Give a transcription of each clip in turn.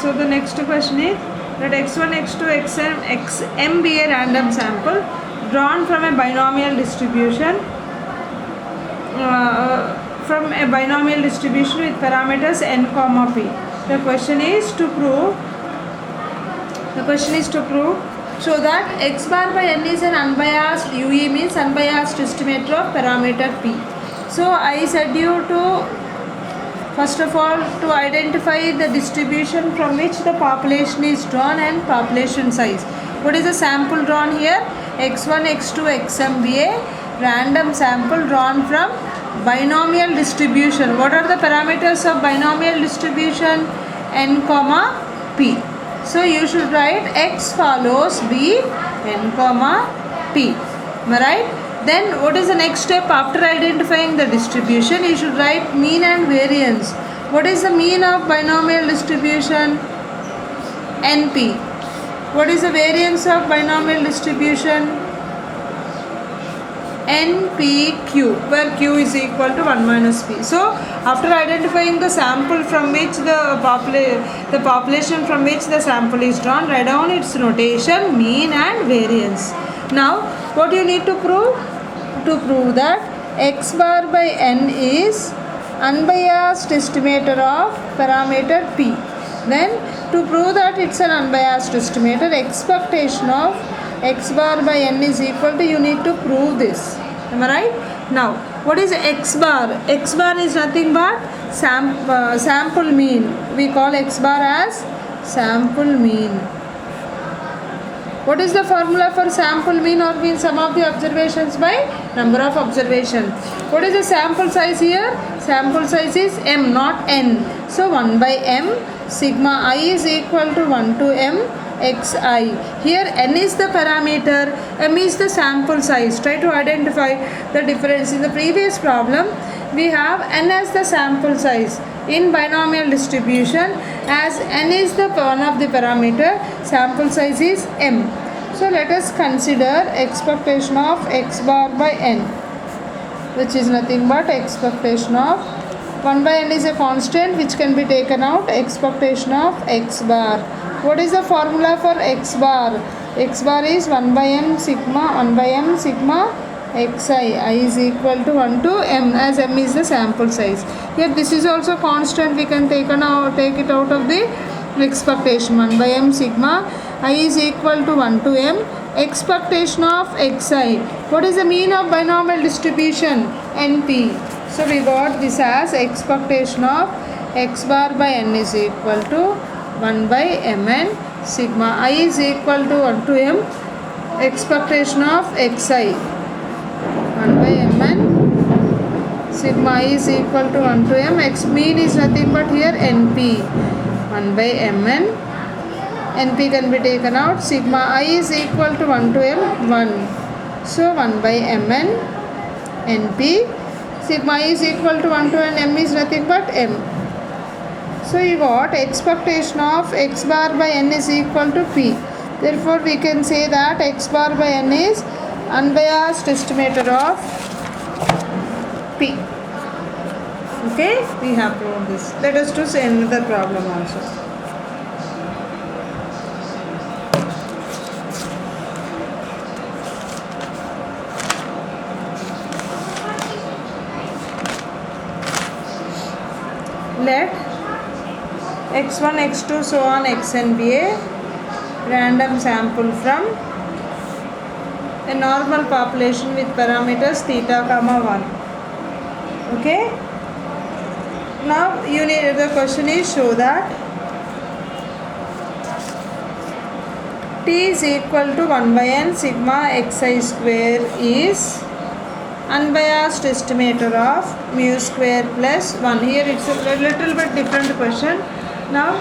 So the next question is that x1, x2, xm be a random sample drawn from a binomial distribution with parameters n comma p. The question is to prove show that x bar by n is an unbiased UE, means unbiased estimator of parameter p. So I said you to first of all to identify the distribution from which the population is drawn and population size. What is the sample drawn here? x1, x2, xm be a random sample drawn from binomial distribution. What are the parameters of binomial distribution? N comma p. So you should write x follows b n comma p. Am I right? Then what is the next step after identifying the distribution? You should write mean and variance. What is the mean of binomial distribution? NP. What is the variance of binomial distribution? NPQ, where Q is equal to 1 minus P. So after identifying the sample from which the population from which the sample is drawn, write down its notation, mean and variance. Now what you need to prove? To prove that x bar by n is unbiased estimator of parameter p. Then to prove that it's an unbiased estimator, expectation of x bar by n is equal to, you need to prove this. Am I right? Now what is x bar? X bar is nothing but sample mean. We call x bar as sample mean. What is the formula for sample mean, or mean sum of the observations by number of observations? What is the sample size here? Sample size is m, not n. So 1 by m, sigma I is equal to 1 to m xi. Here n is the parameter, m is the sample size. Try to identify the difference. In the previous problem, we have n as the sample size. In binomial distribution, as n is the one of the parameter, sample size is m. So let us consider expectation of x bar by n, which is nothing but expectation of 1 by n is a constant which can be taken out, expectation of x bar. What is the formula for x bar? X bar is 1 by m sigma xi. I is equal to 1 to m, as m is the sample size. Here this is also constant, we can take it out of the expectation. 1 by m sigma I is equal to 1 to m, expectation of xi. What is the mean of binomial distribution? NP. So we got this as expectation of x bar by n is equal to 1 by mn sigma I is equal to 1 to m, expectation of xi 1 by mn sigma I is equal to 1 to m. X mean is nothing but here np. 1 by mn, np can be taken out, sigma I is equal to 1 to m 1. So 1 by mn np, sigma I is equal to 1 to n, m is nothing but m. So you got expectation of x bar by n is equal to p. Therefore we can say that x bar by n is unbiased estimator of p. Okay, we have proved this. Let us do another problem also. Let x1, x2, so on xn be a random sample from a normal population with parameters theta comma 1. Okay. Now the question is show that t is equal to 1 by n sigma xi square is unbiased estimator of mu square plus 1. Here it's a little bit different question. Now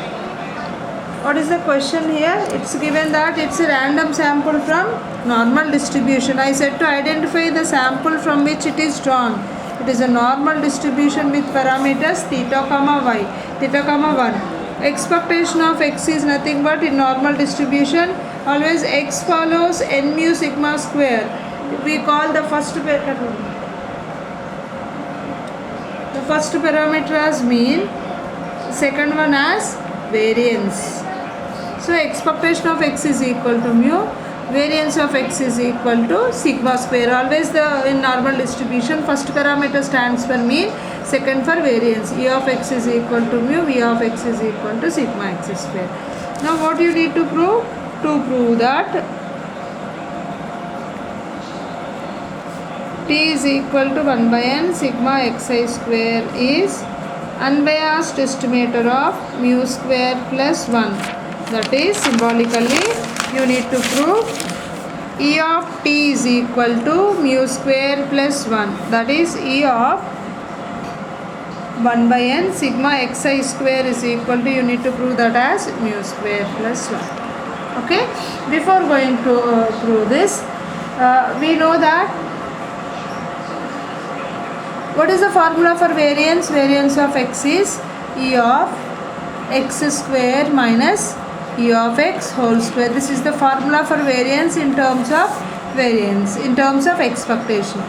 what is the question here? It's given that it's a random sample from normal distribution. I said to identify the sample from which it is drawn. It is a normal distribution with parameters theta comma y, theta comma 1. Expectation of x is nothing but, in normal distribution always x follows n mu sigma square. We call the first parameter as mean, second one as variance. So expectation of x is equal to mu, variance of x is equal to sigma square. Always in normal distribution, first parameter stands for mean, second for variance. E of x is equal to mu, v of x is equal to sigma x square. Now what you need to prove? To prove that t is equal to 1 by n sigma xi square is unbiased estimator of mu square plus 1. That is, symbolically you need to prove E of t is equal to mu square plus 1. That is, E of 1 by n sigma xi square is equal to, you need to prove that as mu square plus 1. Okay, before going to prove this, we know that what is the formula for variance? Variance of x is E of x square minus E of x whole square. This is the formula for variance in terms of variance, in terms of expectation.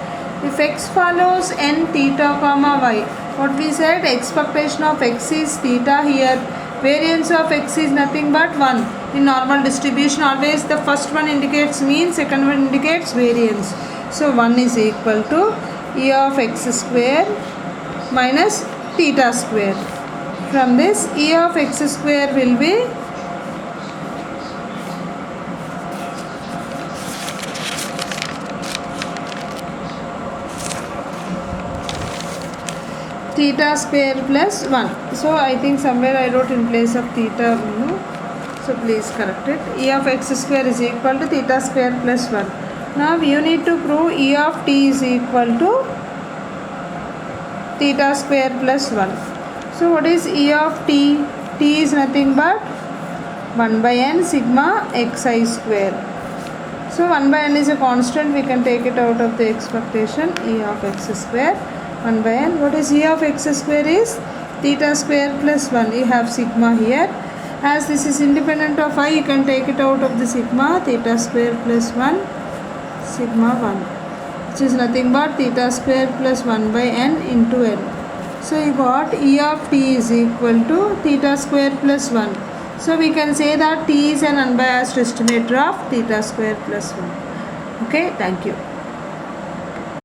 If x follows n theta comma y, what we said, expectation of x is theta here, variance of x is nothing but 1. In normal distribution, always the first one indicates mean, second one indicates variance. So 1 is equal to E of x square minus theta square. From this, E of x square will be theta square plus 1. So I think somewhere I wrote in place of theta mu. So please correct it. E of x square is equal to theta square plus 1. Now you need to prove E of t is equal to theta square plus 1. So what is E of t? T is nothing but 1 by n sigma xi square. So 1 by n is a constant, we can take it out of the expectation. E of x square 1 by n. What is E of x square is theta square plus 1. You have sigma here. As this is independent of I, you can take it out of the sigma. Theta square plus 1 sigma 1, which is nothing but theta square plus 1 by n into n. So you got E of t is equal to theta square plus 1. So we can say that t is an unbiased estimator of theta square plus 1. Okay, thank you.